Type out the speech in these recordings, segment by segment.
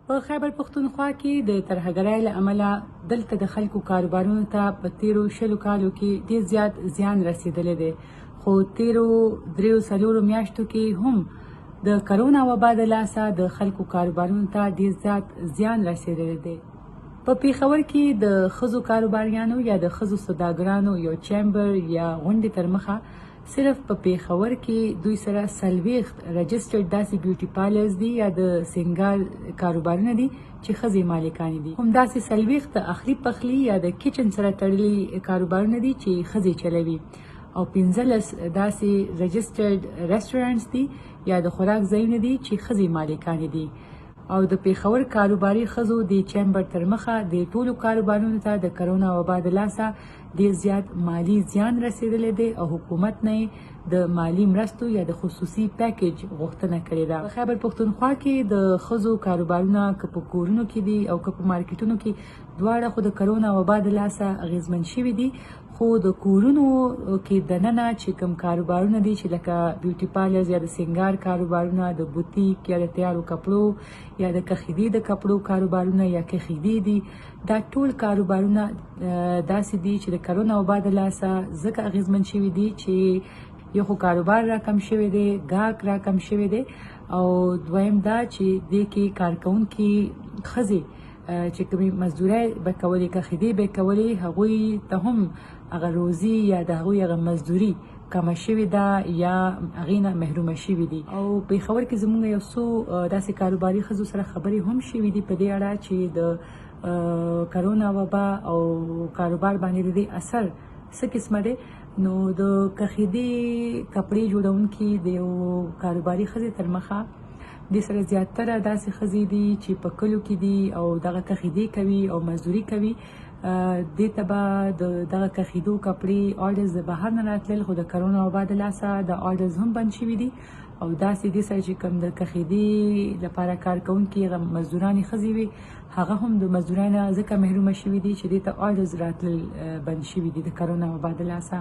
په خیبر پښتونخوا کې د ترهګرۍ له امله دلته د خلکو کاروبارونو ته په تیرو 20 کالو کې ډیر زیات زیان رسیدلی دی، خو تیرو 3-4 میاشتو کې هم د کرونا وبا د لاسه د خلکو کاروبارونو ته ډیر زیات زیان رسیدلی دی. په پیښور کې د ښځو کاروباریانو یا د ښځو سوداګرانو یو چیمبر یا غونډې تر مخه صرف په پیښور کې دوی سره 40 رجسټرډ داسې بیوټي پارلرز دي یا د سنگار کاروبارونه دي چې ښځې مالکانې دي. هم داسې 40 د اخلي پخلي یا د کچن سره تړلي کاروبارونه دي چې ښځې چلوي، او 15 داسې رجسټرډ ریسټورانټس دي یا د خوراک ځایونه دي چې ښځې مالکانې دي. او د پیښور کاروباري ښځو د چیمبر تر مخه د ټولو کاروبارونو ته د کرونا وبا د لاسه ډیر زیات مالی زیان رسیدلی دی او حکومت نه د مالی مرستو یا د خصوصي پیکیج غوښتنه کړې ده. په خیبر پښتونخوا کې د ښځو کاروبارونه که په کورونو کې دي او که په مارکیټونو کې دواړه خو د کرونا وبا د لاسه اغیزمن شوي دي، خو د کورونو کې دننه چې کوم کاروبارونه دي چې لکه بیوټي پارلرز یا د سنگار کاروبارونه، د بوتیک یا د تیارو کپړو یا د کخیدي د کپړو کاروبارونه یا کخیدي دي، دا ټول کاروبارونه داسې دي چې د کرونا وبا د لاسه ځکه اغیزمن شوي دي چې یو خو کاروبار را کم شوی دی، ګاهک را کم شوی دی، او دویم دا چې دې کې کارکوونکي ښځې چې کومې مزدورۍ به کولې، کخیدې به کولې، هغوی ته هم هغه روزي یا د هغوی هغه مزدوري کمه شوې ده یا هغې نه محرومه شوي دي. او پیښور کې زموږ یو څو داسې کاروباري ښځو سره خبرې هم شوي دي په دې اړه چې د کرونا وبا او کاروبار باندې د دې اثر څه قسمه دی. نو د کخیدي کپړې جوړونکي د یو کاروباري ښځې تر مخه د سره زیاتره داسې ښځې دي چې په کلو کې دي او دغه کخیدې کوي او مزدوري کوي. دې ته به دغه کخیدو کپړې آرډرز د بهر نه راتلل، خو د کرونا وبا د لاسه د آرډرز هم بند شوي دي، او داسې دې سره چې کوم د کخیدې لپاره کار کوونکي مزدورانې ښځې وي هغه هم د مزدورۍ نه ځکه محرومه شوي دي چې دې ته آرډرز راتلل بند شوي دي د کرونا وبا د لاسه.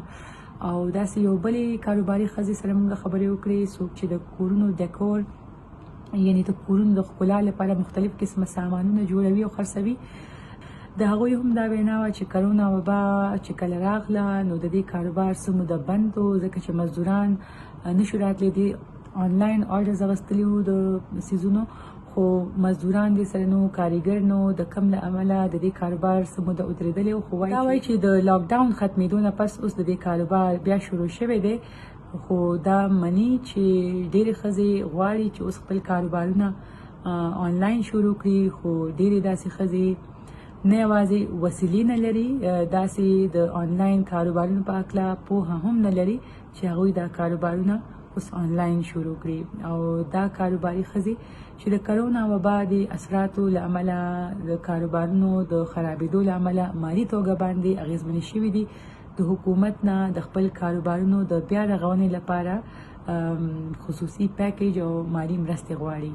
او داسې یو بلې کاروباري ښځې سره موږ خبرې وکړې، څوک چې د کورونو ډیکور یعنی د کورونو د ښکلا لپاره مختلف قسمه سامانونه جوړوي او خرڅوي. د هغوی هم دا وینا وه چې کرونا وبا چې کله راغله نو د دې کاروبار څه موده بند و، ځکه چې مزدوران نشو راتلی دي. آنلاین آرډرز اخیستلي وو د څیزونو، خو مزدوران دې سره نو، کاریګر نو، د کم له امله د دې کاروبار څه موده ودرېدلی و. خو دا وایي چې د لاکډاون ختمېدو نه پس اوس د دې کاروبار بیا شروع شوی دی، خو دا مني چې ډېرې ښځې غواړي چې اوس خپل کاروبارونه آنلاین شروع کړي، خو ډېرې داسې ښځې نه یوازې وسیلې نه لري، داسې د آنلاین کاروبارونو په هکله پوهه هم نه لري چې هغوی دا کاروبارونه اوس آنلاین شروع کړي. او دا کاروباري ښځې چې د کرونا وبا د اثراتو له امله د کاروبارونو د خرابېدو له امله مالي توګه باندې اغیزمنې شوي دي، د حکومت نه د خپل کاروبارونو د بیا رغونې لپاره خصوصي پیکیج او مالي مرستې غواړي.